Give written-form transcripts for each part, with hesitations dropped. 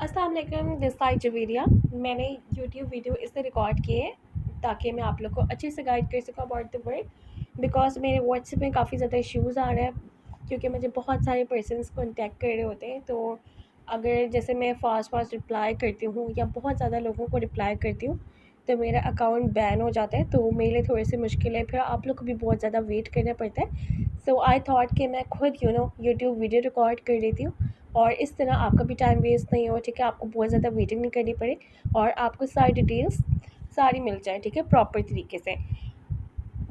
अस्सलाम वालेकुम, this side Javeria. मैंने यूट्यूब वीडियो इससे रिकॉर्ड किए हैं ताकि मैं आप लोग को अच्छे से गाइड कर सकूँ अबाउट द वर्क। बिकॉज मेरे व्हाट्सएप में काफ़ी ज़्यादा इश्यूज़ आ रहे हैं क्योंकि मुझे बहुत सारे पर्सनस कॉन्टैक्ट कर रहे होते हैं। तो अगर जैसे मैं फ़ास्ट रिप्लाई करती हूँ या बहुत ज़्यादा लोगों को रिप्लाई करती हूँ तो मेरा अकाउंट बैन हो जाता है, तो मेरे लिए थोड़ी सी मुश्किल है, फिर आप लोग को भी बहुत ज़्यादा वेट करना पड़ता है। सो आई थॉट कि मैं खुद यूट्यूब वीडियो रिकॉर्ड कर लेती हूँ और इस तरह आपका भी टाइम वेस्ट नहीं हो, ठीक है, आपको बहुत ज़्यादा वेटिंग नहीं करनी पड़े और आपको सारी डिटेल्स सारी मिल जाए, ठीक है, प्रॉपर तरीके से।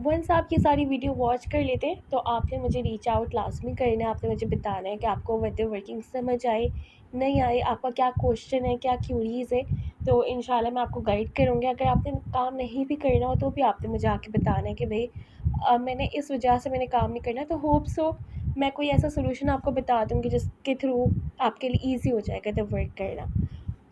वंस आप ये सारी वीडियो वॉच कर लेते हैं तो आपने मुझे रीच आउट लाजमी करना है। आपने मुझे बताना है कि आपको वेदर वर्किंग समझ आए नहीं आए, आपका क्या क्वेश्चन है, क्या क्यूरीज़ है। तो इंशाल्लाह मैं आपको गाइड करूँगी। अगर आपने काम नहीं भी करना हो तो भी आपने मुझे आके बताना है कि भाई मैंने इस वजह से मैंने काम नहीं करना, तो होप सो मैं कोई ऐसा सोल्यूशन आपको बता दूँगी जिसके थ्रू आपके लिए ईजी हो जाएगा द वर्क करना।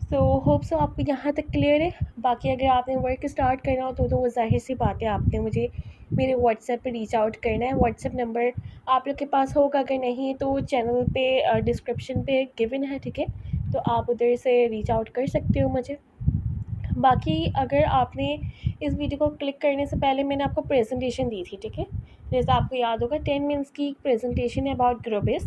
सो होप सो आपको यहाँ तक क्लियर है। बाकी अगर आपने वर्क स्टार्ट करना हो तो वो ज़ाहिर सी बात है, आपने मुझे मेरे व्हाट्सएप पे रीच आउट करना है। व्हाट्सएप नंबर आप लोग के पास होगा, अगर नहीं तो चैनल पे डिस्क्रिप्शन पे गिवन है, ठीक है, तो आप उधर से रीच आउट कर सकते हो मुझे। बाकी अगर आपने इस वीडियो को क्लिक करने से पहले मैंने आपको प्रेजेंटेशन दी थी, ठीक है, जैसे आपको याद होगा 10 मिनट्स की प्रेजेंटेशन है अबाउट ग्रोबिस।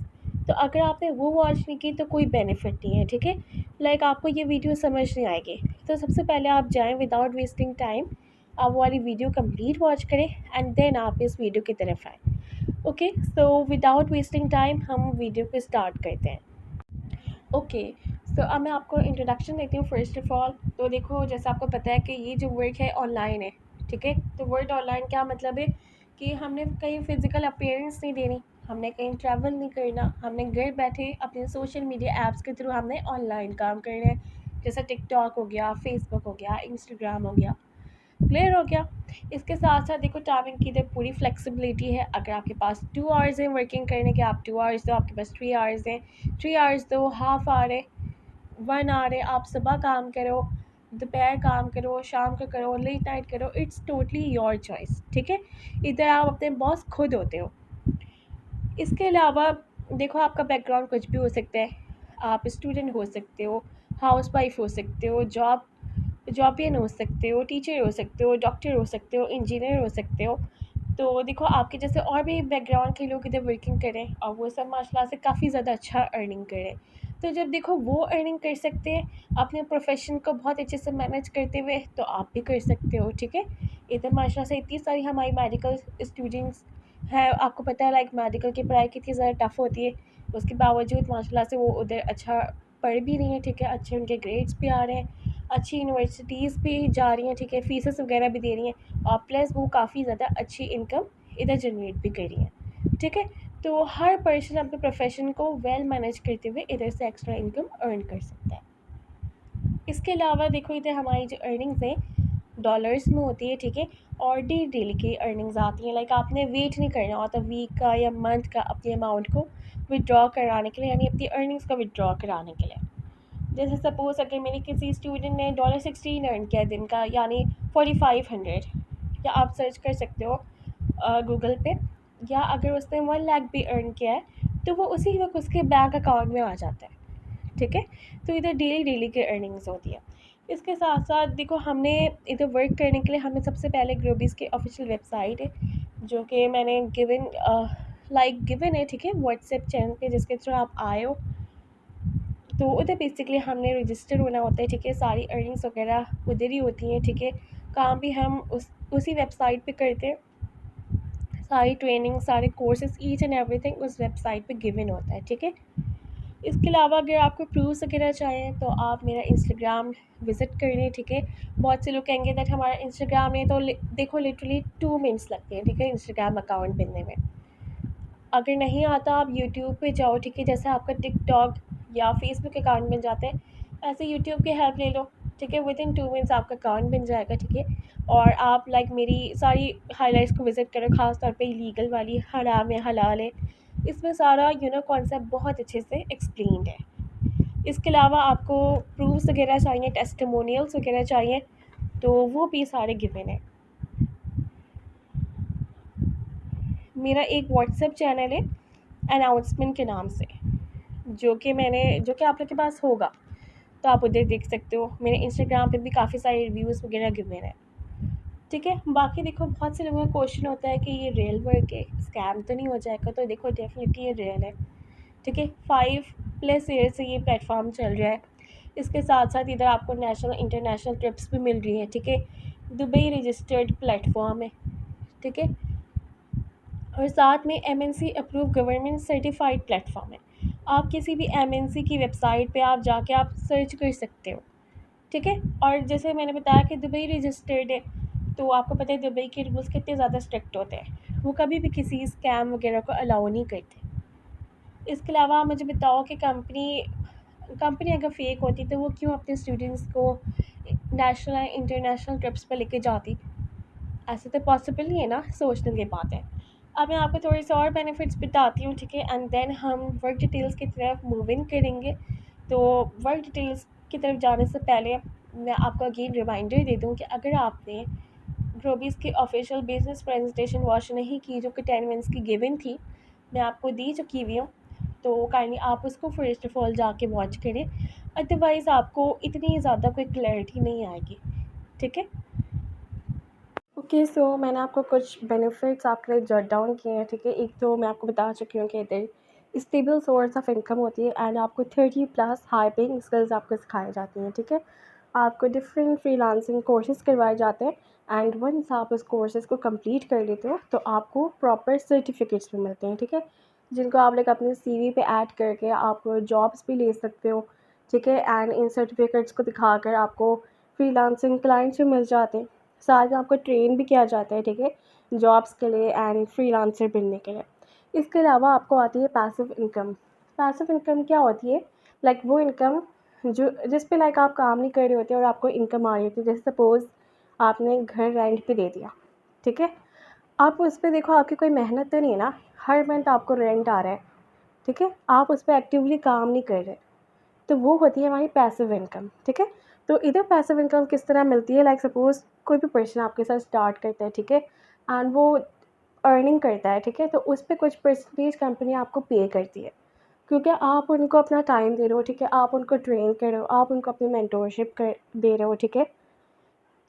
तो अगर आपने वो वॉच नहीं की तो कोई बेनिफिट नहीं है, ठीक है, लाइक आपको ये वीडियो समझ नहीं आएगी। तो सबसे पहले आप जाएं विदाउट वेस्टिंग टाइम, आप वो वाली वीडियो कंप्लीट वॉच करें एंड देन आप इस वीडियो की तरफ आएँ। Okay, so without wasting time हम वीडियो को स्टार्ट करते हैं। ओके, सो अब मैं आपको इंट्रोडक्शन देती हूँ फर्स्ट ऑफ़ ऑल। तो देखो, जैसे आपको पता है कि ये जो वर्क है ऑनलाइन है, ठीक है। तो वर्ड ऑनलाइन क्या मतलब है कि हमने कहीं फ़िज़िकल अपीयरेंस नहीं देनी, हमने कहीं ट्रैवल नहीं करना, हमने घर बैठे अपने सोशल मीडिया ऐप्स के थ्रू हमने ऑनलाइन काम करना है। जैसे टिकटॉक हो गया, फेसबुक हो गया, इंस्टाग्राम हो गया। क्लियर हो गया। इसके साथ साथ देखो टाइमिंग की तो पूरी फ्लेक्सिबिलिटी है। अगर आपके पास 2 आवर्स हैं वर्किंग करने के, आप 2 आवर्स दो, आपके पास 3 आवर्स हैं 3 आवर्स दो, हाफ आवर है, 1 आवर है। आप सुबह काम करो, दोपहर काम करो, शाम को करो, लेट नाइट करो, इट्स टोटली योर चॉइस, ठीक है। इधर आप अपने बॉस खुद होते हो। इसके अलावा देखो, आपका बैकग्राउंड कुछ भी हो सकता है। आप स्टूडेंट हो सकते हो, हाउसवाइफ हो सकते हो, जॉबियन हो सकते हो, टीचर हो सकते हो, डॉक्टर हो सकते हो, इंजीनियर हो सकते हो। तो देखो, आपके जैसे और भी बैकग्राउंड के लोग इधर वर्किंग करें और वो सब माशाल्लाह से काफ़ी ज़्यादा अच्छा अर्निंग करें। तो जब देखो वो अर्निंग कर सकते हैं अपने प्रोफेशन को बहुत अच्छे से मैनेज करते हुए, तो आप भी कर सकते हो, ठीक है। इधर माशाल्लाह से इतनी सारी हमारी मेडिकल स्टूडेंट्स हैं, आपको पता है, लाइक मेडिकल की पढ़ाई कितनी ज़्यादा टफ़ होती है। उसके बावजूद माशाल्लाह से वो उधर अच्छा पढ़ भी रही हैं, ठीक है, अच्छे उनके ग्रेड्स भी आ रहे हैं, अच्छी यूनिवर्सिटीज़ भी जा रही हैं, ठीक है, फ़ीसेस वगैरह भी दे रही हैं और प्लस वो काफ़ी ज़्यादा अच्छी इनकम इधर जनरेट भी कर रही हैं, ठीक है। तो हर पर्सन अपने प्रोफेशन को वेल मैनेज करते हुए इधर से एक्स्ट्रा इनकम अर्न कर सकता है। इसके अलावा देखो, इधर हमारी जो अर्निंग्स हैं डॉलर्स में होती है, ठीक है, और डेली की अर्निंग्स आती हैं। लाइक आपने वेट नहीं करना होता वीक का या मंथ का अपने अमाउंट को विड्रॉ कराने के लिए, यानी अपनी अर्निंग्स को विड्रॉ कराने के लिए। जैसे सपोज़ अगर मेरे किसी स्टूडेंट ने $16 अर्न किया दिन का, यानी 4500, या आप सर्च कर सकते हो गूगल पे, या अगर उसने 1 लाख भी अर्न किया है तो वो उसी वक्त उसके बैंक अकाउंट में आ जाता है, ठीक है। तो इधर डेली की अर्निंग्स होती है। इसके साथ साथ देखो, हमने इधर वर्क करने के लिए हमें सबसे पहले ग्रोबीज़ की ऑफिशियल वेबसाइट है जो कि मैंने गिवन है, ठीक है, व्हाट्सएप चैनल पे जिसके थ्रू आप आए हो। तो उधर बेसिकली हमने रजिस्टर होना होता है, ठीक है, सारी अर्निंग्स वगैरह उधर ही होती हैं, ठीक है। काम भी हम उसी वेबसाइट पे करते हैं, सारी ट्रेनिंग, सारे कोर्सेज, ईच एंड एवरीथिंग उस वेबसाइट पे गिवन होता है, ठीक है। इसके अलावा अगर आपको प्रूफ्स वगैरह चाहिए तो आप मेरा इंस्टाग्राम विज़िट कर लें, ठीक है। बहुत से लोग कहेंगे दैट हमारा इंस्टाग्राम नहीं, तो देखो लिटरली 2 मिनट्स लगते हैं, ठीक है, इंस्टाग्राम अकाउंट बनने में। अगर नहीं आता आप यूट्यूब पे जाओ, ठीक है, जैसे आपका टिकटॉक या फेसबुक अकाउंट बन जाते हैं, ऐसे यूट्यूब की हेल्प ले लो, ठीक है, विदिन 2 मिनट्स आपका अकाउंट बन जाएगा, ठीक है। और आप लाइक मेरी सारी हाइलाइट्स को विज़िट करो, ख़ास तौर पे लीगल वाली, हराम है हलाल है, इसमें सारा कॉन्सेप्ट बहुत अच्छे से एक्सप्लेन्ड है। इसके अलावा आपको प्रूफ्स वगैरह चाहिए, टेस्टिमोनियल्स वगैरह चाहिए, तो वो भी सारे गिवन है। मेरा एक व्हाट्सएप चैनल है अनाउंसमेंट के नाम से, जो कि आप लोग के पास होगा। तो आप उधर देख सकते हो। मेरे इंस्टाग्राम पे भी काफ़ी सारे रिव्यूज़ वगैरह गिवे हैं, ठीक है। बाकी देखो बहुत से लोगों का क्वेश्चन होता है कि ये रियल वर्क है, स्कैम तो नहीं हो जाएगा? तो देखो डेफिनेटली ये रियल है, ठीक है। 5+ ईयर से ये प्लेटफॉर्म चल रहा है। इसके साथ साथ इधर आपको नेशनल इंटरनेशनल ट्रिप्स भी मिल रही हैं, ठीक है। दुबई रजिस्टर्ड प्लेटफॉर्म है, ठीक है। और साथ में MNC approve government certified platform है। आप किसी भी एमएनसी की वेबसाइट पे आप जाके आप सर्च कर सकते हो, ठीक है। और जैसे मैंने बताया कि दुबई रजिस्टर्ड है, तो आपको पता है दुबई के रूल्स कितने ज़्यादा स्ट्रिक्ट होते हैं, वो कभी भी किसी स्कैम वगैरह को अलाउ नहीं करते। इसके अलावा आप मुझे बताओ कि कंपनी कंपनी अगर फ़ेक होती तो वो क्यों अपने स्टूडेंट्स को नेशनल एंड इंटरनेशनल ट्रिप्स पर लेके जाती? ऐसे तो पॉसिबल नहीं है ना, सोचने की बात है। अब मैं आपको थोड़े से और बेनिफिट्स बताती हूँ, ठीक है, एंड देन हम वर्क डिटेल्स की तरफ मूव इन करेंगे। तो वर्क डिटेल्स की तरफ जाने से पहले मैं आपको अगेन रिमाइंडर दे दूँ कि अगर आपने ग्रोबीज़ की ऑफिशियल बिजनेस प्रेजेंटेशन वॉच नहीं की, जो कि 10 मिनट्स की गिवन थी, मैं आपको दी चुकी हुई हूँ, तो काइंडली आप उसको फर्स्ट ऑफ ऑल जाके वॉच करें, अदरवाइज़ आपको इतनी ज़्यादा कोई क्लैरिटी नहीं आएगी, ठीक है। ओके, सो मैंने आपको कुछ बेनिफिट्स आपके लिए जॉट डाउन किए हैं, ठीक है। एक तो मैं आपको बता चुकी हूँ कि इधर स्टेबल सोर्स ऑफ इनकम होती है एंड आपको 30+ हाई पेइंग स्किल्स आपको सिखाई जाती हैं, ठीक है। आपको डिफरेंट फ्रीलांसिंग कोर्सेज करवाए जाते हैं एंड वंस आप उस कोर्सेज को कंप्लीट कर लेते हो तो आपको प्रॉपर सर्टिफिकेट्स भी मिलते हैं, ठीक है, जिनको आप लाइक अपने सीवी पे ऐड करके आप जॉब्स भी ले सकते हो, ठीक है। एंड इन सर्टिफिकेट्स को दिखाकर आपको फ्रीलांसिंग क्लाइंट्स भी मिल जाते हैं। साथ में आपको ट्रेन भी किया जाता है, ठीक है, जॉब्स के लिए एंड फ्रीलांसर बनने के लिए। इसके अलावा आपको आती है पैसिव इनकम। पैसिव इनकम क्या होती है? लाइक वो इनकम जो जिस पे लाइक आप काम नहीं कर रहे होते और आपको इनकम आ रही होती है। जैसे सपोज़ आपने घर रेंट पे दे दिया, ठीक है, आप उस पे देखो आपकी कोई मेहनत तो नहीं है ना, हर मंथ आपको रेंट आ रहा है, ठीक है, आप उस पे एक्टिवली काम नहीं कर रहे, तो वो होती है हमारी पैसिव इनकम, ठीक है। तो इधर पैसिव इनकम किस तरह मिलती है? लाइक सपोज़ कोई भी पर्सन आपके साथ स्टार्ट करता है, ठीक है, एंड वो अर्निंग करता है, ठीक है, तो उस पे कुछ परसेंटेज कंपनी आपको पे करती है, क्योंकि आप उनको अपना टाइम दे रहे हो, ठीक है, आप उनको ट्रेन कर रहे हो, आप उनको अपनी मेंटोरशिप कर दे रहे हो, ठीक है।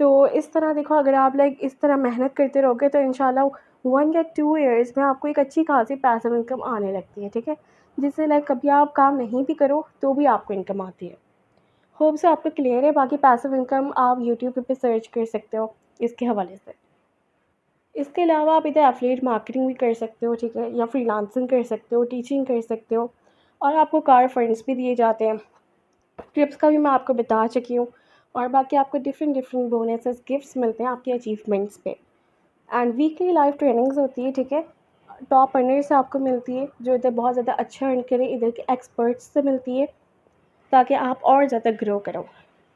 तो इस तरह देखो, अगर आप लाइक इस तरह मेहनत करते रहोगे तो इंशाल्लाह 1 या 2 ईयर्स में आपको एक अच्छी खासी पैसिव इनकम आने लगती है, ठीक है, जिससे लाइक कभी आप काम नहीं भी करो तो भी आपको इनकम आती है। होप से आपको क्लियर है। बाकी पैसिव इनकम आप यूट्यूब पे सर्च कर सकते हो इसके हवाले से। इसके अलावा आप इधर एफिलिएट मार्केटिंग भी कर सकते हो, ठीक है, या फ्रीलांसिंग कर सकते हो, टीचिंग कर सकते हो, और आपको कार फंड्स भी दिए जाते हैं। ट्रिप्स का भी मैं आपको बता चुकी हूँ, और बाकी आपको डिफरेंट डिफरेंट बोनसेस गिफ्ट्स मिलते हैं आपके अचीवमेंट्स पे। एंड वीकली लाइव ट्रेनिंग्स होती है, ठीक है, टॉप अर्नर से आपको मिलती है, जो इधर बहुत ज़्यादा अच्छा अर्न करें, इधर के एक्सपर्ट्स से मिलती है, ताकि आप और ज़्यादा ग्रो करो।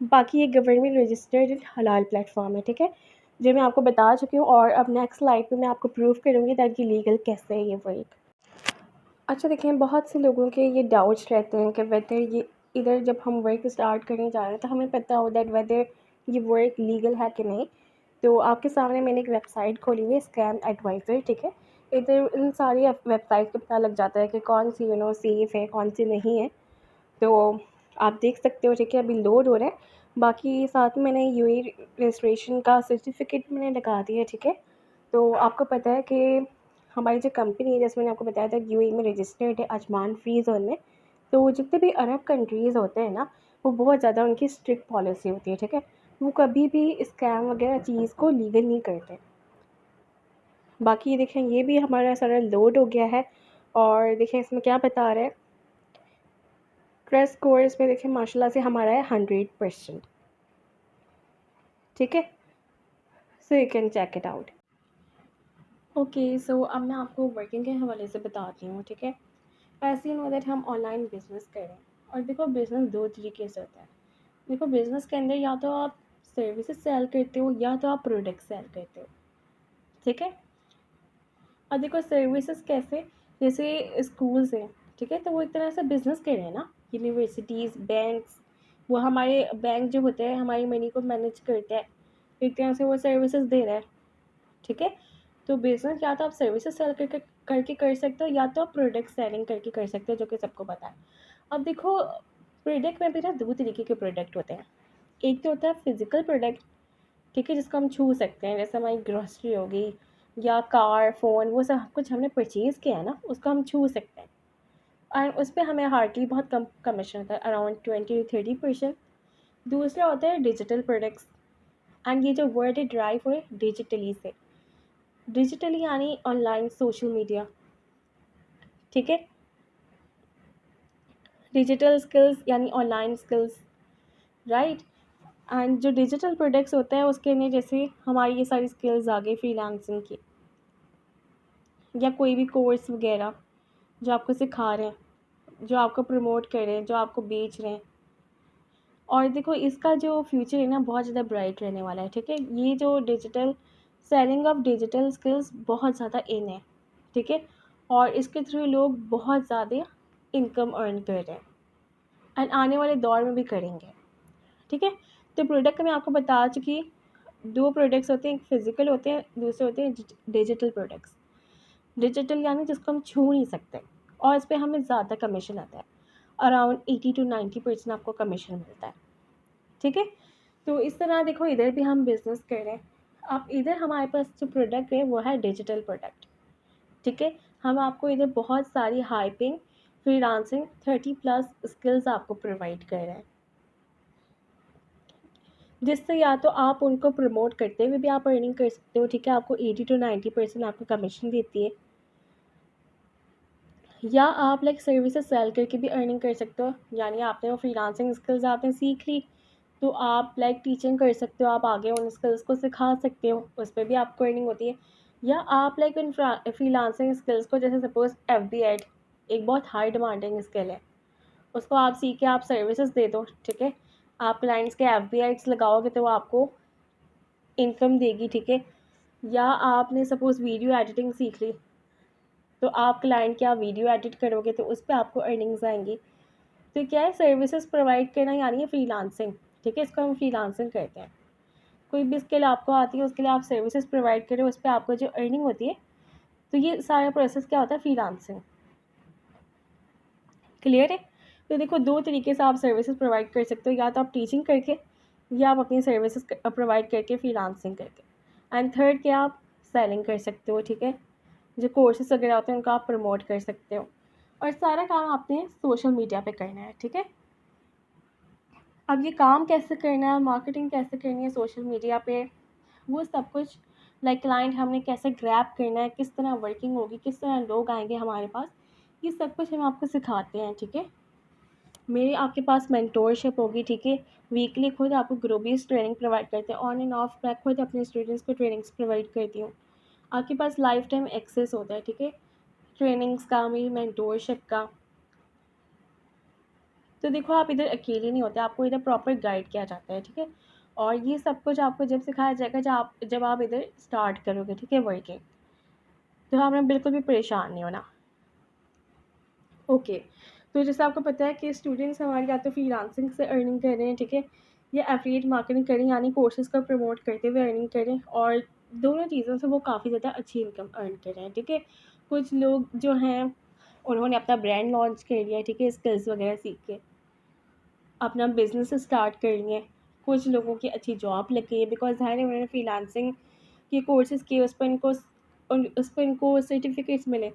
बाकी ये गवर्नमेंट रजिस्टर्ड हलाल प्लेटफॉर्म है, ठीक है, जो मैं आपको बता चुकी हूँ, और अब नेक्स्ट स्लाइड पे मैं आपको प्रूव करूँगी दैट ये लीगल कैसे है ये वर्क। अच्छा देखें, बहुत से लोगों के ये डाउट्स रहते हैं कि वेदर ये इधर जब हम वर्क स्टार्ट करने जा रहे हैं तो हमें पता हो दैट वेदर ये वर्क लीगल है कि नहीं। तो आपके सामने मैंने एक वेबसाइट खोली हुई है, स्कैम एडवाइज़र, ठीक है। इधर इन सारी वेबसाइट को पता लग जाता है कि कौन सी सेफ़ है, कौन सी नहीं है। तो आप देख सकते हो, ठीक है, अभी लोड हो रहा है। बाकी साथ में मैंने यूएई रजिस्ट्रेशन का सर्टिफिकेट मैंने लगा दिया है, ठीक है। तो आपको पता है कि हमारी जो कंपनी है, जैसे मैंने आपको बताया था, यूएई में रजिस्टर्ड है, अजमान फ्री ज़ोन में। तो जितने भी अरब कंट्रीज़ होते हैं ना, वो बहुत ज़्यादा उनकी स्ट्रिक्ट पॉलिसी होती है, ठीक है, वो कभी भी स्कैम वगैरह चीज़ को लीगल नहीं करते। बाकी ये देखें, ये भी हमारा सारा लोड हो गया है, और देखें इसमें क्या बता रहा है। ट्रस्ट स्कोर इसमें देखें माशाल्लाह से हमारा है 100%, ठीक है, so you can check it out. Okay, so अब मैं आपको वर्किंग के हवाले से बताती हूँ, ठीक है। ऐसे नो दैट हम ऑनलाइन बिजनेस करें, और देखो बिज़नेस दो तरीके से होता है। देखो बिज़नेस के अंदर या तो आप सर्विसेज सेल करते हो या तो आप प्रोडक्ट सेल करते हो, ठीक है। और देखो सर्विसेज कैसे, जैसे स्कूल्स हैं, ठीक है, तो वो एक तरह से बिज़नेस कर रहे हैं ना। यूनिवर्सिटीज़, बैंक्स, वो हमारे बैंक जो होते हैं हमारी मनी को मैनेज करता है, एक तरह से वो सर्विसेज दे रहा है, ठीक है। तो बिज़नेस या तो आप सर्विसेज सेल करके कर सकते हो, या तो आप प्रोडक्ट सेलिंग करके कर सकते हो, जो कि सबको पता है। अब देखो प्रोडक्ट में भी ना 2 तरीके के प्रोडक्ट होते हैं। एक तो होता है फिज़िकल प्रोडक्ट, ठीक है, जिसको हम छू सकते हैं, जैसे हमारी ग्रोसरी हो गई या कार, फ़ोन, वो सब कुछ हमने परचेज़ किया है ना, उसको हम छू सकते हैं और उस पे हमें हार्डली बहुत कम कमीशन होता है, अराउंड 20-30%। दूसरा होता है डिजिटल प्रोडक्ट्स, एंड ये जो वर्ड है ड्राइव हुए डिजिटली से, डिजिटली यानी ऑनलाइन सोशल मीडिया, ठीक है, डिजिटल स्किल्स यानी ऑनलाइन स्किल्स, राइट। एंड जो डिजिटल प्रोडक्ट्स होते हैं उसके लिए जैसे हमारी ये सारी स्किल्स आ गई फ्रीलांसिंग की, या कोई भी कोर्स वगैरह जो आपको सिखा रहे हैं, जो आपको प्रमोट कर रहे हैं, जो आपको बेच रहे हैं। और देखो इसका जो फ्यूचर है ना बहुत ज़्यादा ब्राइट रहने वाला है, ठीक है। ये जो digital selling of digital skills बहुत ज़्यादा इन है, ठीक है, और इसके थ्रू लोग बहुत ज़्यादा इनकम अर्न कर रहे हैं एंड आने वाले दौर में भी करेंगे, ठीक है। तो प्रोडक्ट मैं आपको बता चुकी, 2 प्रोडक्ट्स होते हैं, एक फिज़िकल होते हैं, दूसरे होते हैं डिजिटल प्रोडक्ट्स। डिजिटल यानी जिसको हम छू नहीं सकते और इस पे हमें ज़्यादा कमीशन आता है, अराउंड 80-90% आपको कमीशन मिलता है, ठीक है। तो इस तरह देखो इधर भी हम बिज़नेस कर रहे हैं। अब इधर हमारे पास जो प्रोडक्ट है वो है डिजिटल प्रोडक्ट, ठीक है। हम आपको इधर बहुत सारी हाई पेइंग फ्रीलांसिंग 30+ स्किल्स आपको प्रोवाइड कर रहे हैं, जिससे या तो आप उनको प्रमोट करते हुए भी आप अर्निंग कर सकते हो, ठीक है, आपको 80-90% आपको कमीशन देती है, या आप लाइक सर्विसेज सेल करके भी अर्निंग कर सकते हो, यानी आपने वो फ्रीलांसिंग स्किल्स आपने सीख ली तो आप लाइक टीचिंग कर सकते हो, आप आगे उन स्किल्स को सिखा सकते हो, उस पर भी आपको अर्निंग होती है। या आप लाइक उन फ्रीलांसिंग स्किल्स को, जैसे सपोज FB एड एक बहुत हाई डिमांडिंग स्किल है, उसको आप सीख के आप सर्विसेज दे दो, ठीक है, आप क्लाइंट्स के FB एड्स लगाओगे तो वो आपको इनकम देगी, ठीक है। या आपने सपोज़ वीडियो एडिटिंग सीख ली तो आप क्लाइंट क्या वीडियो एडिट करोगे तो उस पे आपको अर्निंग्स आएंगी। तो क्या है, सर्विसेज प्रोवाइड करना यानी है फ्रीलांसिंग, ठीक है, इसको हम फ्रीलांसिंग कहते हैं। कोई भी स्किल आपको आती है उसके लिए आप सर्विसेज प्रोवाइड करें, उस पर आपको जो अर्निंग होती है, तो ये सारा प्रोसेस क्या होता है, फ्रीलांसिंग। क्लियर है। तो देखो 2 तरीके से आप सर्विसेज प्रोवाइड कर सकते हो, या तो आप टीचिंग करके या आप अपनी सर्विसेज प्रोवाइड करके फ्रीलांसिंग करके, एंड थर्ड क्या आप सेलिंग कर सकते हो, ठीक है, जो कोर्सेज वगैरह होते हैं उनको आप प्रमोट कर सकते हो, और सारा काम आपने सोशल मीडिया पे करना है, ठीक है। अब ये काम कैसे करना है, मार्केटिंग कैसे करनी है सोशल मीडिया पे, वो सब कुछ लाइक क्लाइंट हमने कैसे ग्रैब करना है, किस तरह वर्किंग होगी, किस तरह लोग आएंगे हमारे पास, ये सब कुछ हम आपको सिखाते हैं, ठीक है। मेरे आपके पास मेंटोरशिप होगी, ठीक है, वीकली खुद आपको ग्रुप बेस्ड ट्रेनिंग प्रोवाइड करते हैं, ऑन एंड ऑफ मैं खुद अपने स्टूडेंट्स को ट्रेनिंग्स प्रोवाइड करती हूँ। आपके पास लाइफ टाइम एक्सेस होता है, ठीक है, ट्रेनिंग्स का, मेरी मेंटोरशिप का। तो देखो आप इधर अकेले नहीं होते, आपको इधर प्रॉपर गाइड किया जाता है, ठीक है। और ये सब कुछ आपको जब सिखाया जाएगा जब आप इधर स्टार्ट करोगे, ठीक है, वर्किंग, तो आपने बिल्कुल भी परेशान नहीं होना। ओके। तो जैसे आपको पता है कि स्टूडेंट्स हमारे या तो फ्रीलांसिंग से अर्निंग कर रहे हैं, ठीक है, या एफिलिएट मार्केटिंग कर रहे हैं, यानी कोर्सेज़ को प्रमोट करते हुए अर्निंग कर रहे हैं, और दोनों चीज़ों से वो काफ़ी ज़्यादा अच्छी इनकम अर्न कर रहे हैं, ठीक है। कुछ लोग जो हैं उन्होंने अपना ब्रांड लॉन्च कर लिया है, ठीक है, स्किल्स वगैरह सीख के अपना बिज़नेस स्टार्ट कर लिए। कुछ लोगों की अच्छी जॉब लग गई है बिकॉज़ ज़ाहिर है उन्होंने फ्रीलांसिंग के कोर्सेज़ किए, उस पर इनको सर्टिफिकेट्स मिले,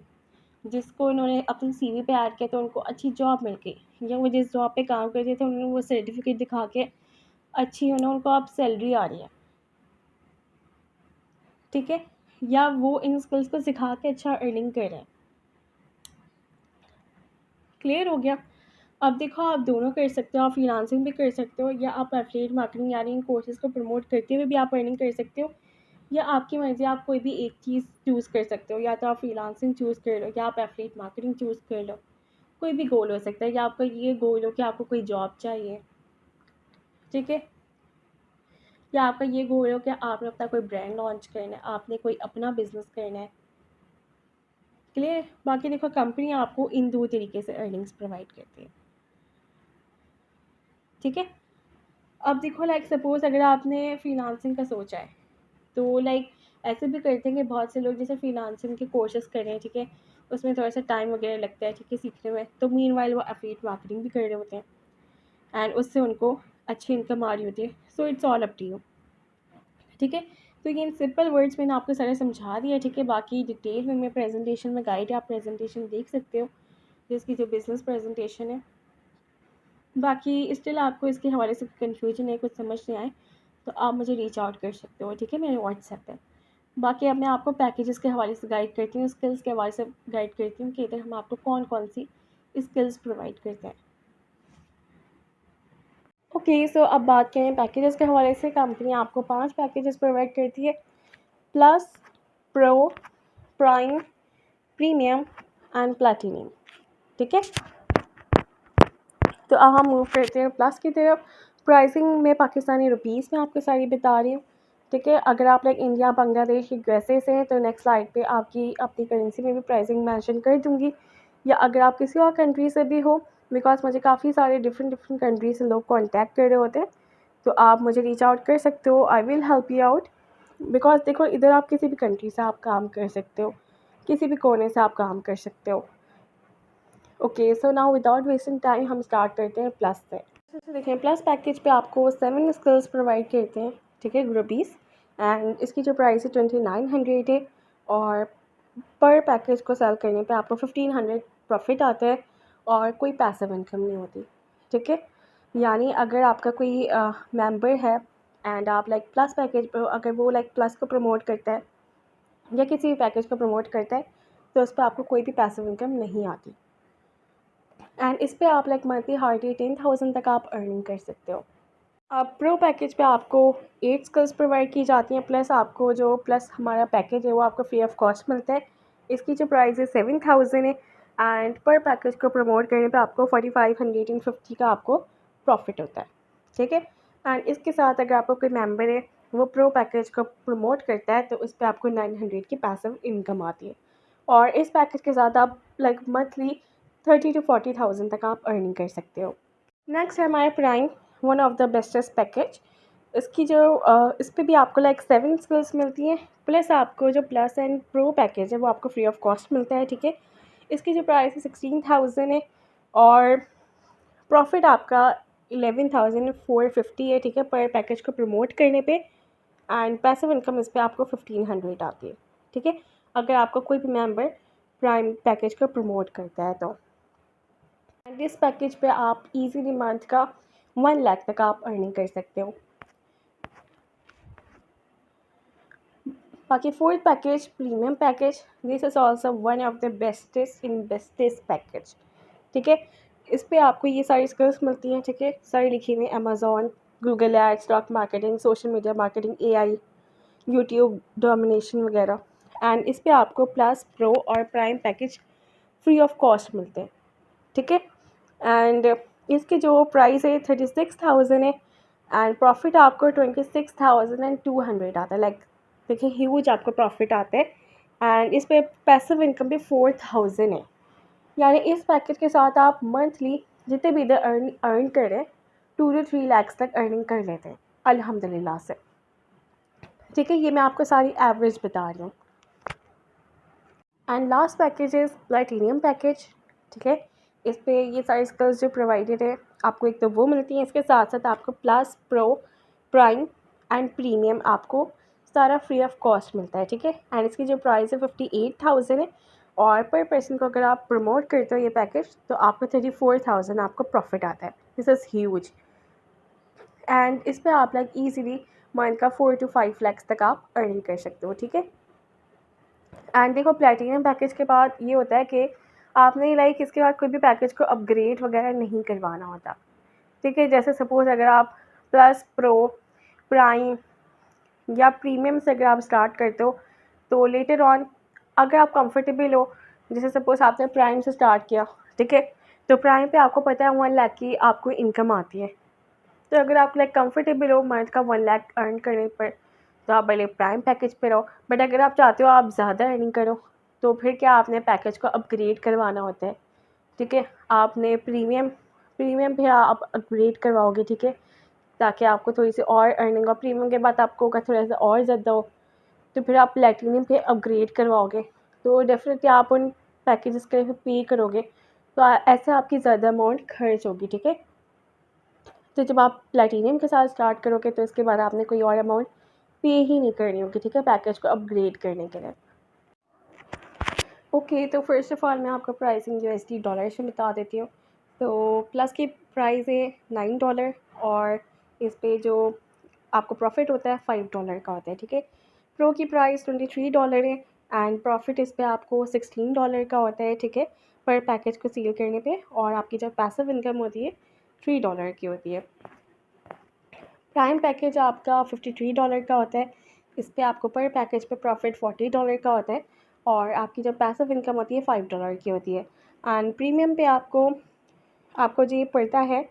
जिसको उन्होंने अपनी CV पे ऐड किया तो उनको अच्छी जॉब मिल गई, या वो जिस जॉब पे काम करते थे उन्होंने वो सर्टिफिकेट दिखा के अच्छी उनको अब सैलरी आ रही है, ठीक है, या वो इन स्किल्स को सिखा के अच्छा अर्निंग कर रहे हैं। क्लियर हो गया। अब देखो आप दोनों कर सकते हो, आप फ्रीलांसिंग भी कर सकते हो, या आप एफिलिएट मार्केटिंग यानी इन कोर्सेज़ को प्रमोट करते हुए भी आप अर्निंग कर सकते हो, या आपकी मर्ज़ी, आप कोई भी एक चीज़ चूज़ कर सकते हो, या तो आप फ्रीलांसिंग चूज़ कर लो या आप एफिलिएट मार्केटिंग चूज़ कर लो। कोई भी गोल हो सकता है, या आपका ये गोल हो कि आपको कोई जॉब चाहिए, ठीक है, या आपका ये गोल हो कि आपने अपना कोई ब्रांड लॉन्च करना है, आपने कोई अपना बिज़नेस करना है। क्लियर। बाकी देखो कंपनी आपको इन 2 तरीके से अर्निंग्स प्रोवाइड करती है, ठीक है। अब देखो लाइक सपोज़ अगर आपने फ्रीलांसिंग का सोचा है तो लाइक ऐसे भी करते हैं कि बहुत से लोग जैसे फ्रीलांसिंग के कोर्सेज़ कर रहे हैं, ठीक है, उसमें थोड़ा सा टाइम वगैरह लगता है, ठीक है, सीखने में, तो मीनवाइल वो एफिलिएट मार्केटिंग भी कर रहे होते हैं। एंड उससे उनको अच्छी इनकम आ रही होती है। So it's all up to you, ठीक है। तो ये इन सिंपल वर्ड्स मैंने आपको सारे समझा दिया, ठीक है। बाकी डिटेल में मैं प्रेजेंटेशन में गाइड है, आप प्रेजेंटेशन देख सकते हो, जिसकी जो बिज़नेस प्रेजेंटेशन है। बाकी स्टिल आपको इसके हवाले से कन्फ्यूजन है, कुछ समझ नहीं आए, तो आप मुझे रीच आउट कर सकते हो, ठीक है, मेरे व्हाट्सएप पे। बाकी अब मैं आपको पैकेजेस के हवाले से गाइड करती हूँ, स्किल्स के हवाले से गाइड करती हूँ कि इधर हम आपको कौन कौन सी स्किल्स प्रोवाइड करते हैं। ओके, सो अब बात करें पैकेजेस के हवाले से। कंपनी आपको 5 पैकेजेस प्रोवाइड करती है, plus, pro, prime, premium and platinum, ठीक है। तो अब हम मूव करते हैं प्लस की तरफ। प्राइसिंग में पाकिस्तानी रुपीस में आपको सारी बता रही हूँ, ठीक है। अगर आप लाइक इंडिया, बांग्लादेश, यूएसए से हैं तो नेक्स्ट स्लाइड पे आपकी अपनी करेंसी में भी प्राइसिंग मेंशन कर दूँगी, या अगर आप किसी और कंट्री से भी हो, बिकॉज मुझे काफ़ी सारे डिफरेंट डिफरेंट कंट्री से लोग कॉन्टैक्ट कर रहे होते हैं, तो आप मुझे रीच आउट कर सकते हो। I will help you out, because देखो इधर आप किसी भी कंट्री से आप काम कर सकते हो, किसी भी कोने से आप काम कर सकते हो। Okay, so now without wasting time हम स्टार्ट करते हैं प्लस से। तो देखें, प्लस पैकेज पे आपको 7 स्किल्स प्रोवाइड करते हैं, ठीक है, रुपीज़। एंड इसकी जो प्राइस है 2900 है, और पर पैकेज को सेल करने पे आपको 1500 प्रॉफिट आता है, और कोई पैसिव इनकम नहीं होती, ठीक है। यानी अगर आपका कोई मेंबर है एंड आप लाइक प्लस पैकेज पे, अगर वो लाइक प्लस को प्रमोट करता है या किसी भी पैकेज को प्रमोट करता है, तो उस पर आपको कोई भी पैसिव इनकम नहीं आती। एंड इस पर आप लाइक मंथली हार्डली 10,000 तक आप अर्निंग कर सकते हो। अब प्रो पैकेज पे आपको 8 स्किल्स प्रोवाइड की जाती हैं, प्लस आपको जो प्लस हमारा पैकेज है वो आपको फ्री ऑफ कॉस्ट मिलता है। इसकी जो प्राइस है 7,000 है, एंड पर पैकेज को प्रमोट करने पे आपको 4550 का आपको प्रॉफिट होता है, ठीक है। एंड इसके साथ अगर आपको कोई मेंबर है वो प्रो पैकेज को प्रमोट करता है, तो उस पर आपको 900 की पैसिव इनकम आती है, और इस पैकेज के साथ आप लाइक मंथली 30 to 40,000 तक आप अर्निंग कर सकते हो। नेक्स्ट है हमारा prime, one of the bestest package. इसकी जो इस पर भी आपको लाइक 7 स्किल्स मिलती हैं, प्लस आपको जो प्लस एंड प्रो पैकेज है वो आपको फ्री ऑफ कॉस्ट मिलता है, ठीक है। इसकी जो प्राइस है 16,000 है, और प्रॉफिट आपका 11,450 है, ठीक है, पर पैकेज को प्रमोट करने पे। एंड पैसिव इनकम इस पर आपको 1500 आती है, ठीक है, अगर आपको कोई भी मेंबर प्राइम पैकेज को प्रमोट करता है तो। एंड इस पैकेज पे आप इजीली मंथ का 1 लाख तक आप अर्निंग कर सकते हो। बाकी fourth package, premium package, this is also one of the bestest package, ठीक है। इस पर आपको ये सारी स्किल्स मिलती हैं, ठीक है, सारी लिखी हुई, Amazon, Google ad, stock marketing, social media marketing, AI, YouTube domination वगैरह। एंड इस पर आपको प्लस, प्रो और prime package free of cost मिलते हैं, ठीक है। एंड इसकी जो प्राइस है 36,000 है, एंड प्रॉफिट आपको 26,200 आता है, लाइक देखिए ह्यूज आपको प्रॉफिट आता है। एंड इस पर पैसिव इनकम भी 4,000 है, यानी इस पैकेज के साथ आप मंथली जितने भी इधर अर्न कर रहे हैं 2 to 3 लाख तक अर्निंग कर लेते हैं अल्हम्दुलिल्लाह से, ठीक है। ये मैं आपको सारी एवरेज बता रही हूँ। And last package is platinum package, ठीक है। इस पर ये सारी स्किल्स जो प्रोवाइडेड है आपको एक तो वो मिलती हैं, इसके साथ साथ आपको plus, pro, prime and premium आपको सारा फ्री ऑफ कॉस्ट मिलता है, ठीक है। एंड इसकी जो प्राइस है 58,000 है, और पर पर्सन को अगर आप प्रमोट करते हो ये पैकेज तो आपको 34,000 आपको प्रॉफिट आता है। This is huge. एंड इस पर आप लाइक ईजीली मंथ का 4 to 5 लाख तक आप अर्निंग कर सकते हो, ठीक है। एंड देखो प्लैटिनम पैकेज के बाद ये होता है कि आपने लाइक इसके बाद कोई भी पैकेज को अपग्रेड वगैरह नहीं करवाना होता, ठीक है। जैसे सपोज़ अगर आप प्लस, प्रो, प्राइम या प्रीमियम से अगर आप स्टार्ट करते हो तो लेटर ऑन अगर आप कंफर्टेबल हो, जैसे सपोज़ आपने प्राइम से स्टार्ट किया, ठीक है, तो प्राइम पे आपको पता है 1 लाख की आपको इनकम आती है, तो अगर आप लाइक कंफर्टेबल हो मंथ का 1 लाख अर्न करने पर तो आप भले प्राइम पैकेज पे रहो। बट अगर आप चाहते हो आप ज़्यादा अर्निंग करो तो फिर क्या आपने पैकेज को अपग्रेड करवाना होता है, ठीक है। आपने प्रीमियम प्रीमियम भी आप अपग्रेड करवाओगे, ठीक है, ताकि आपको थोड़ी सी और अर्निंग हो। प्रीमियम के बाद आपको अगर थोड़ा सा और ज़्यादा हो तो फिर आप प्लेटिनियम पे अपग्रेड करवाओगे, तो डेफिनेटली आप उन पैकेजेस के लिए पे करोगे, तो ऐसे आपकी ज़्यादा अमाउंट खर्च होगी, ठीक है। तो जब आप प्लैटिनियम के साथ स्टार्ट करोगे तो इसके बाद आपने कोई और अमाउंट पे ही नहीं करनी होगी, ठीक है, पैकेज को अपग्रेड करने के लिए। ओके, तो फर्स्ट ऑफ़ ऑल मैं आपको प्राइसिंग यूएसडी डॉलर्स में बता देती हूँ। तो प्लस की प्राइस है $9 और इस पे जो आपको प्रॉफिट होता है $5 का होता है, ठीक है। प्रो की प्राइस $23 है एंड प्रॉफिट इस पे आपको $16 का होता है, ठीक है, पर पैकेज को सील करने पे। और आपकी जो पैसिव इनकम होती है $3 की होती है। प्राइम पैकेज आपका $53 का होता है। इस पे आपको पर पैकेज पे प्रॉफिट $40 का होता है और आपकी जो पैसिव इनकम होती है $5 की होती है। एंड प्रीमियम पे आपको जो ये पड़ता है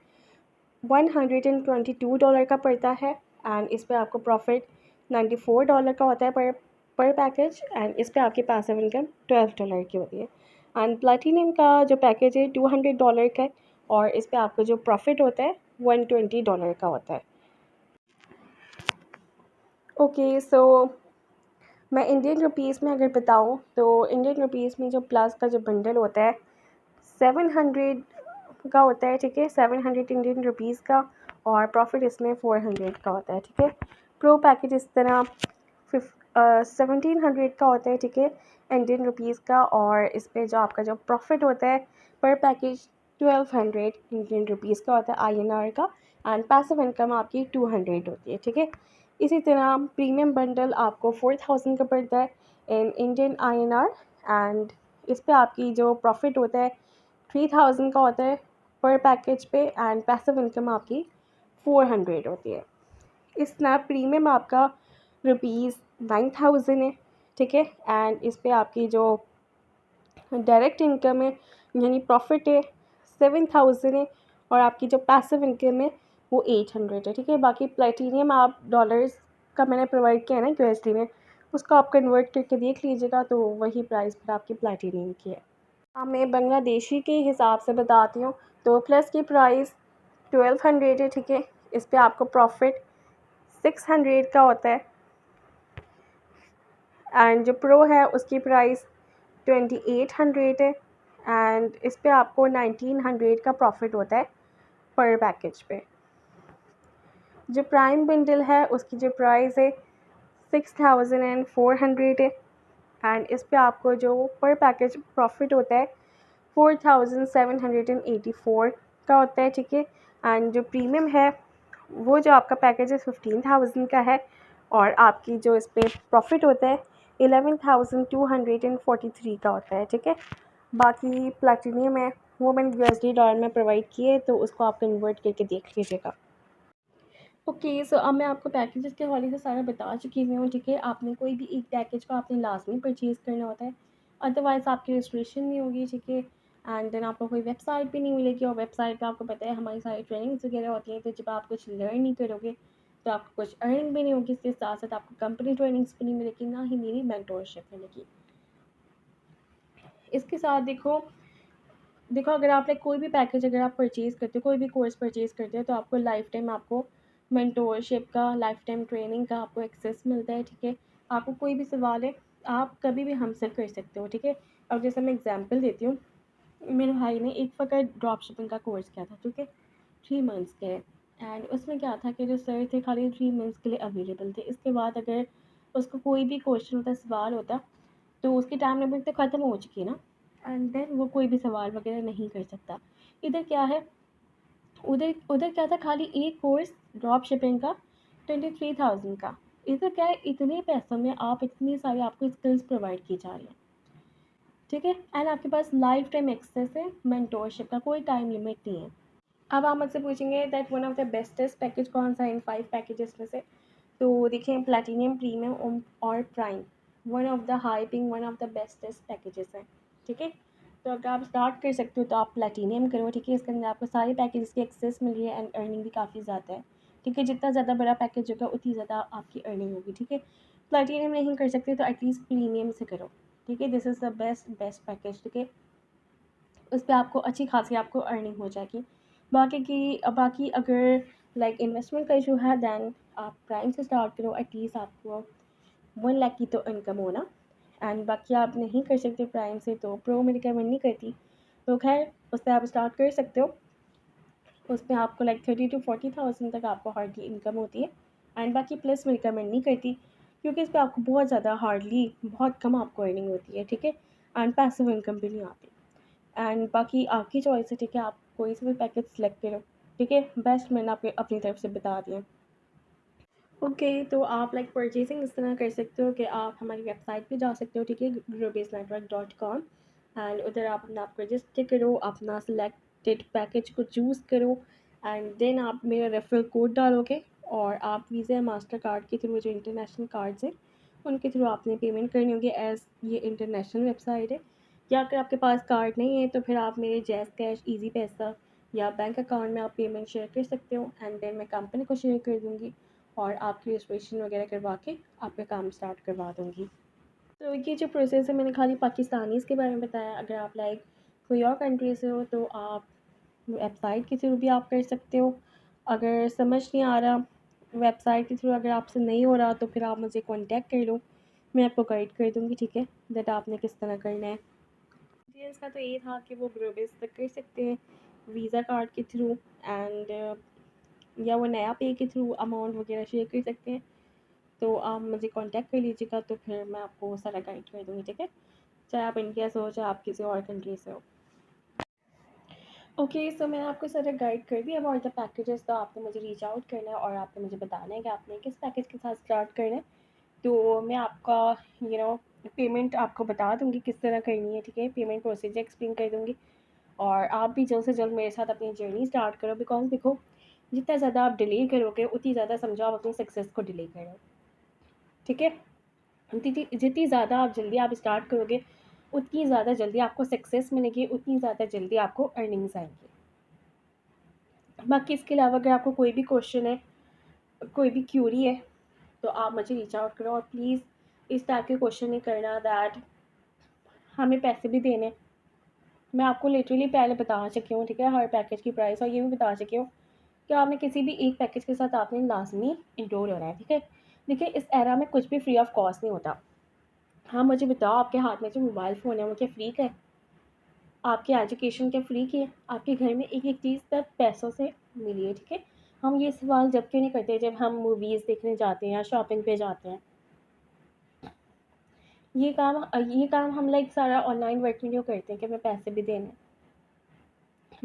$122 का पड़ता है एंड इस पे आपको प्रॉफिट $94 का होता है पर पैकेज एंड इस पे आपकी पैसिव इनकम $12 की होती है। एंड प्लैटिनम का जो पैकेज है $200 का है और इस पे आपको जो प्रॉफिट होता है $120 का होता है। ओके, सो मैं इंडियन रुपीज़ में अगर बताऊँ तो इंडियन रुपीज़ में जो प्लस का जो बंडल होता है 700 का होता है, ठीक है, 700 इंडियन रुपीज़ का और प्रॉफिट इसमें 400 का होता है, ठीक है। प्रो पैकेज इस तरह 1700 का होता है, ठीक है, इंडियन रुपीज़ का और इस पे जो आपका जो प्रॉफिट होता है पर पैकेज 1200 इंडियन रुपीज़ का होता है INR का एंड पैसिव इनकम आपकी 200 होती है, ठीक है। इसी तरह प्रीमियम बंडल आपको 4000 का पड़ता है इन इंडियन INR एंड इस पे आपकी जो प्रॉफिट होता है 3000 का होता है पर पैकेज पे एंड पैसिव इनकम आपकी 400 होती है। इस स्नैप प्रीमियम आपका ₹9000 है, ठीक है, एंड इस पे आपकी जो डायरेक्ट इनकम है यानी प्रॉफिट है 7000 है और आपकी जो पैसिव इनकम है वो 800 है, ठीक है। बाकी प्लेटिनियम आप डॉलर्स का मैंने प्रोवाइड किया है ना यूएसडी में, उसको आप कन्वर्ट करके देख लीजिएगा तो वही प्राइस पर आपकी प्लेटिनियम की है। हाँ, मैं बांग्लादेशी के हिसाब से बताती हूँ। तो प्लस की प्राइस 1200 है, ठीक है, इस पे आपको प्रॉफिट 600 का होता है एंड जो प्रो है उसकी प्राइस 2800 है एंड इस पे आपको 1900 का प्रॉफिट होता है पर पैकेज पे। जो प्राइम बंडल है उसकी जो प्राइस है 6400 है एंड इस पे आपको जो पर पैकेज प्रॉफिट होता है 4784 का होता है, ठीक है। एंड जो प्रीमियम है वो जो आपका पैकेज है 15000 का है और आपकी जो इस पे प्रॉफिट होता है 11243 का होता है, ठीक है। बाकी प्लैटिनियम है वो मैंने यूएसडी डॉलर में प्रोवाइड किए तो उसको आप कन्वर्ट करके देख लीजिएगा। ओके, सो अब मैं आपको पैकेजेस के हवाले से सारा बता चुकी हूँ, ठीक है। आपने कोई भी एक पैकेज को आपने लाजमी परचेज़ करना होता है, अदरवाइज़ आपकी रजिस्ट्रेशन नहीं होगी, ठीक है। एंड देन आपको कोई वेबसाइट भी नहीं मिलेगी और वेबसाइट पे आपको पता है हमारी सारी ट्रेनिंग्स वगैरह होती हैं, तो जब आप कुछ लर्न नहीं करोगे तो आपको कुछ अर्निंग भी नहीं होगी। इसके साथ साथ आपको कंपनी ट्रेनिंग्स भी नहीं मिलेगी, ना ही मेरी मेंटोरशिप मिलेगी। इसके साथ देखो अगर आपने कोई भी पैकेज अगर आप परचेज़ करते हो, कोई भी कोर्स परचेज़ करते हो तो आपको लाइफ टाइम आपको मेंटोरशिप का, लाइफ टाइम ट्रेनिंग का आपको एक्सेस मिलता है, ठीक है। आपको कोई भी सवाल है आप कभी भी हमसे कर सकते हो, ठीक है। अब जैसे मैं एग्जांपल देती हूँ, मेरे भाई ने एक फ़कत ड्रॉप शिपिंग का कोर्स किया था, ठीक है, 3 मंथ्स के एंड उसमें क्या था कि जो सर थे खाली 3 मंथ्स के लिए अवेलेबल थे। इसके बाद अगर उसको कोई भी क्वेश्चन होता, सवाल होता, तो उसकी टाइम लिमिट तो ख़त्म हो चुकी है ना एंड देन वो कोई भी सवाल वगैरह नहीं कर सकता। इधर क्या है, उधर उधर क्या था, खाली एक कोर्स ड्रॉप शिपिंग का 23,000 का। इधर क्या है, इतने पैसों में आप इतनी सारी आपको स्किल्स प्रोवाइड की जा रही हैं, ठीक है, एंड आपके पास लाइफ टाइम एक्सेस है, मेंटोरशिप का कोई टाइम लिमिट नहीं है। अब आप मुझसे पूछेंगे that one of the bestest package कौन सा है इन 5 पैकेजेस में से। तो देखिए प्लैटिनियम, प्रीमियम और prime one of the hyping one of the bestest packages हैं, ठीक है। तो अगर आप स्टार्ट कर सकते हो तो आप प्लैटिनियम करो, ठीक है। इसके अंदर आपको सारे पैकेजेस की एक्सेस मिल रही है एंड अर्निंग भी काफ़ी ज़्यादा है, ठीक है। जितना ज़्यादा बड़ा पैकेज होगा उतनी ज़्यादा आपकी अर्निंग होगी, ठीक है। प्लैटिनियम नहीं कर सकते तो एटलीस्ट प्रीमियम से करो, ठीक है। This is the best package, ठीक है। उस पर आपको अच्छी खासी आपको अर्निंग हो जाएगी। बाकी अगर लाइक इन्वेस्टमेंट का इशू है दैन आप प्राइम से स्टार्ट करो, एटलीस्ट आपको 1 लाख की तो इनकम हो ना। एंड बाकी आप नहीं कर सकते प्राइम से तो प्रो में रिकमेंड नहीं करती, तो खैर उससे आप स्टार्ट कर सकते हो। उसमें आपको लाइक 30,000 to 40,000 तक आपको हार्डली इनकम होती है। एंड बाकी प्लस मैं रिकमेंड नहीं करती, क्योंकि इस पे आपको बहुत ज़्यादा हार्डली बहुत कम आपको अर्निंग होती है, ठीक है। एंड पैसिव इनकम भी नहीं आती। एंड बाकी आपकी चॉइस है, ठीक है, आप कोई सा भी पैकेज सेलेक्ट करो, ठीक है। बेस्ट मैंने आपके अपनी तरफ से बता दिया। ओके, तो आप लाइक परचेजिंग इस तरह कर सकते हो कि आप हमारी वेबसाइट पे जा सकते हो, ठीक है, growbasenetwork.com। एंड उधर आप अपना आप रजिस्टर करो, अपना सिलेक्टेड पैकेज को चूज़ करो एंड देन आप मेरा रेफरल कोड डालोगे और आप वीज़ा या मास्टर कार्ड के थ्रू, जो इंटरनेशनल कार्ड्स हैं उनके थ्रू आपने पेमेंट करनी होगी, एज़ ये इंटरनेशनल वेबसाइट है। या अगर आपके पास कार्ड नहीं है तो फिर आप मेरे जैज़ कैश, ईजी पैसा या बैंक अकाउंट में आप पेमेंट शेयर कर सकते हो एंड देन मैं कंपनी को शेयर कर दूँगी और आपकी रजिस्ट्रेशन वगैरह करवा के आपका काम स्टार्ट करवा दूँगी। तो ये जो प्रोसेस है, मैंने खाली पाकिस्तानीज़ के बारे में बताया। अगर आप लाइक कोई और कंट्री से हो तो आप वेबसाइट के थ्रू भी आप कर सकते हो। अगर समझ नहीं आ रहा वेबसाइट के थ्रू, अगर आपसे नहीं हो रहा तो फिर आप मुझे कॉन्टैक्ट कर लो, मैं आपको गाइड कर दूँगी, ठीक है, दैट आपने किस तरह करना है। डिटेल्स का तो ये था कि वो ग्रोबेस तक कर सकते हैं वीज़ा कार्ड के थ्रू एंड या वो नया पे के थ्रू अमाउंट वगैरह शेयर कर सकते हैं। तो आप मुझे कांटेक्ट कर लीजिएगा, तो फिर मैं आपको सारा गाइड कर दूँगी, ठीक है, चाहे आप इंडिया से हो चाहे आप किसी और कंट्री से हो। ओके, सो मैंने आपको सारा गाइड कर दिया अबाउट द पैकेजेस। तो आपने मुझे रीच आउट करना है और आपने मुझे बताना है कि आपने किस पैकेज के साथ स्टार्ट करना है। तो मैं आपका पेमेंट आपको बता दूँगी किस तरह करनी है, ठीक है, पेमेंट प्रोसीजर एक्सप्लेन कर दूँगी और आप भी जल्द से जल्द मेरे साथ अपनी जर्नी स्टार्ट करो। बिकॉज़ देखो, जितना ज़्यादा आप डिले करोगे उतनी ज़्यादा समझो आप अपनी सक्सेस को डिले कर रहे हो, ठीक है। जितनी ज़्यादा आप जल्दी आप स्टार्ट करोगे उतनी ज़्यादा जल्दी आपको सक्सेस मिलेगी, उतनी ज़्यादा जल्दी आपको अर्निंग्स आएंगी। बाकी इसके अलावा अगर आपको कोई भी क्वेश्चन है, कोई भी क्यूरी है, तो आप मुझे रीच आउट करो और प्लीज़ इस टाइप के क्वेश्चन नहीं करना दैट हमें पैसे भी देने। मैं आपको लिटरली पहले बता चुकी हूँ, ठीक है, हर पैकेज की प्राइस, और ये भी बता चुकी हूँ कि आपने किसी भी एक पैकेज के साथ आपने लाजमी इनरोल होना है, ठीक है। देखिए, इस एरा में कुछ भी फ्री ऑफ कॉस्ट नहीं होता। हाँ, मुझे बताओ, आपके हाथ में जो मोबाइल फ़ोन है वो क्या फ्री का है? आपकी एजुकेशन क्या फ्री की है? आपके घर में एक एक चीज़ तक पैसों से मिली है, ठीक है। हम ये सवाल जब क्यों नहीं करते जब हम मूवीज़ देखने जाते हैं या शॉपिंग पे जाते हैं। ये काम हम लाइक सारा ऑनलाइन वर्क में क्यों करते हैं कि हमें पैसे भी देने।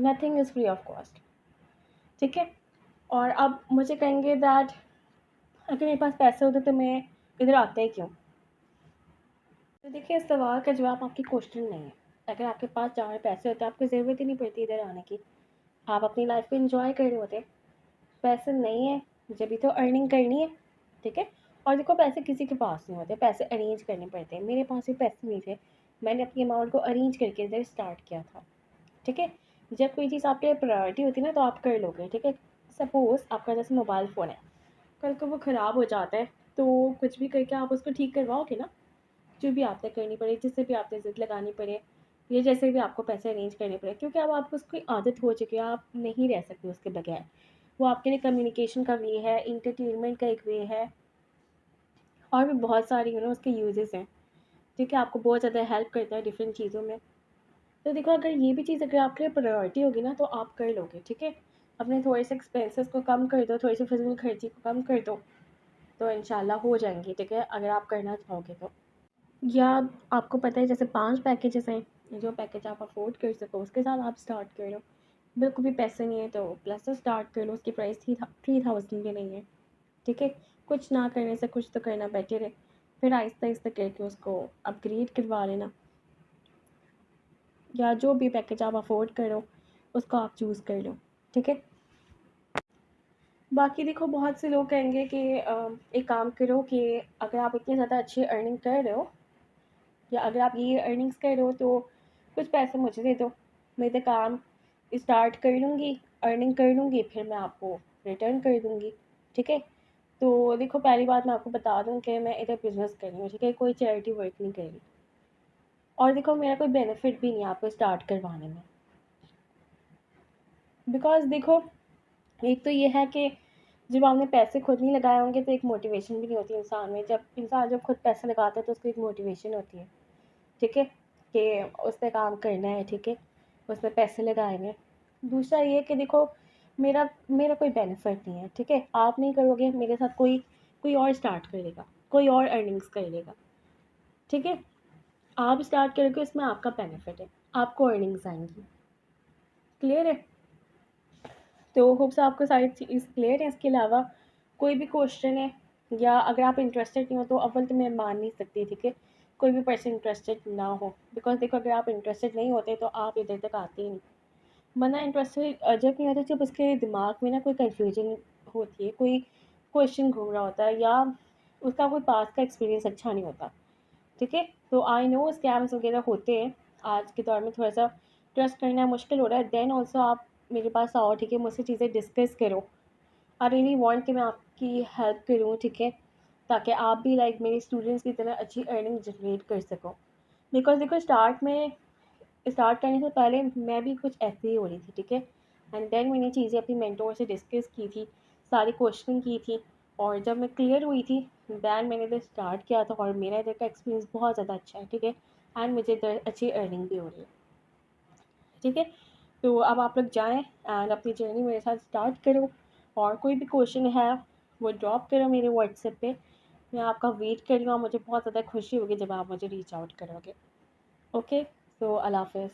Nothing is free of cost, ठीक है। और अब मुझे कहेंगे दैट अगर मेरे पास पैसे होते तो मैं इधर आता ही क्यों? तो देखिए, इस सवाल का जवाब आपकी क्वेश्चन नहीं है। अगर आपके पास ज़्यादा पैसे होते आपको ज़रूरत ही नहीं पड़ती इधर आने की, आप अपनी लाइफ को एंजॉय कर रहे होते। पैसे नहीं है जब भी तो अर्निंग करनी है, ठीक है। और देखो, पैसे किसी के पास नहीं होते, पैसे अरेंज करने पड़ते हैं। मेरे पास भी पैसे नहीं थे, मैंने अपनी अमाउंट को अरेंज करके इधर स्टार्ट किया था, ठीक है। जब कोई चीज़ आपके लिए प्रायोरिटी होती है ना तो आप कर लोगे, ठीक है। सपोज़ आपका जैसे मोबाइल फ़ोन है, कल को वो ख़राब हो जाता है तो कुछ भी करके आप उसको ठीक करवाओगे ना, जो भी आपने करनी पड़े, जिससे भी आपने ज़िद लगानी पड़े या जैसे भी आपको पैसे अरेंज करने पड़े, क्योंकि अब आपको उसकी आदत हो चुकी है, आप नहीं रह सकते उसके बगैर। वो आपके लिए कम्युनिकेशन का वे है, इंटरटेनमेंट का एक वे है और भी बहुत सारी उसके यूजेस हैं, ठीक है। आपको बहुत ज़्यादा हेल्प करता है डिफरेंट चीज़ों में। तो देखो, अगर ये भी चीज़ अगर आपके लिए प्रायोरिटी होगी ना तो आप कर लोगे, ठीक है। अपने थोड़े से एक्सपेंसेस को कम कर दो, थोड़ी सी फिजूल खर्ची को कम कर दो, तो इंशाल्लाह हो जाएंगी, ठीक है, अगर आप करना चाहोगे तो। या आपको पता है जैसे 5 पैकेजेस हैं, जो पैकेज आप अफ़ोर्ड कर सको उसके साथ आप स्टार्ट कर लो। बिल्कुल भी पैसे नहीं है तो प्लस से स्टार्ट कर लो, उसकी प्राइस 3000 भी नहीं है, ठीक है। कुछ ना करने से कुछ तो करना बेटर है, फिर आहिस्ता-आहिस्ता करके उसको अपग्रेड करवा लेना। या जो भी पैकेज आप अफ़ोर्ड करो उसको आप चूज़ कर लो, ठीक है। बाकी देखो, बहुत से लोग कहेंगे कि एक काम करो कि अगर आप इतनी ज़्यादा अच्छी अर्निंग कर रहे हो या अगर आप ये अर्निंग्स कर रहे हो तो कुछ पैसे मुझे दे दो, मैं इधर काम स्टार्ट कर लूँगी, अर्निंग कर लूँगी, फिर मैं आपको रिटर्न कर दूँगी, ठीक है। तो देखो, पहली बात मैं आपको बता दूँ कि मैं इधर बिज़नेस कर रही हूँ, ठीक है, कोई चैरिटी वर्क नहीं कर रही। और देखो, मेरा कोई बेनिफिट भी नहीं है आपको स्टार्ट करवाने में। बिकॉज़ देखो, एक तो ये है कि जब आपने पैसे खुद नहीं लगाए होंगे तो एक मोटिवेशन भी नहीं होती इंसान में। जब खुद पैसे लगाता है तो उसको एक मोटिवेशन होती है, ठीक है, कि उसने काम करना है, ठीक है, उसने पैसे लगाए हैं। दूसरा ये कि देखो, मेरा मेरा कोई बेनिफिट नहीं है, ठीक है? आप नहीं करोगे मेरे साथ, कोई कोई और स्टार्ट करेगा, कोई और अर्निंग्स कर लेगा, ठीक है? आप स्टार्ट करोगे, उसमें आपका बेनिफिट है, आपको अर्निंग्स आएँगी। क्लियर है? तो होप्स आपको सारी चीज़ क्लियर है। इसके अलावा कोई भी क्वेश्चन है, या अगर आप इंटरेस्टेड नहीं हो तो अव्वल तो मैं मान नहीं सकती, ठीक है? कोई भी पर्सन इंटरेस्टेड ना हो, बिकॉज़ देखो अगर आप इंटरेस्टेड नहीं होते तो आप इधर तक आते ही नहीं। बंदा इंटरेस्टेड जब नहीं होता, जब उसके दिमाग में ना कोई कन्फ्यूजन होती है, कोई क्वेश्चन घूम रहा होता है, या उसका कोई पास्ट का एक्सपीरियंस अच्छा नहीं होता, ठीक है? तो आई नो स्कैम्स वगैरह होते हैं, आज के दौर में थोड़ा-सा ट्रस्ट करना मुश्किल हो रहा है। देन ऑल्सो आप मेरे पास आओ, ठीक है? मुझसे चीज़ें डिस्कस करो। आई रियली वांट कि मैं आपकी हेल्प करूँ, ठीक है? ताकि आप भी लाइक मेरे स्टूडेंट्स की तरह अच्छी अर्निंग जनरेट कर सको। बिकॉज़ देखो स्टार्ट करने से पहले मैं भी कुछ ऐसे ही हो रही थी, ठीक है? एंड देन मैंने चीज़ें अपनी मेंटर से डिस्कस की थी, सारी क्वेश्चन की थी, और जब मैं क्लियर हुई थी, देन मैंने इधर स्टार्ट किया था, और मेरा इधर का एक्सपीरियंस बहुत ज़्यादा अच्छा है, ठीक है? एंड मुझे इधर अच्छी अर्निंग भी हो रही है, ठीक है? तो अब आप लोग जाएँ एंड अपनी जर्नी मेरे साथ स्टार्ट करो, और कोई भी क्वेश्चन है वो ड्रॉप करो मेरे व्हाट्सएप पे। मैं आपका वेट कर रही हूँ, मुझे बहुत ज़्यादा खुशी होगी जब आप मुझे रीच आउट करोगे। ओके? सो अल्लाह हाफ़िज़।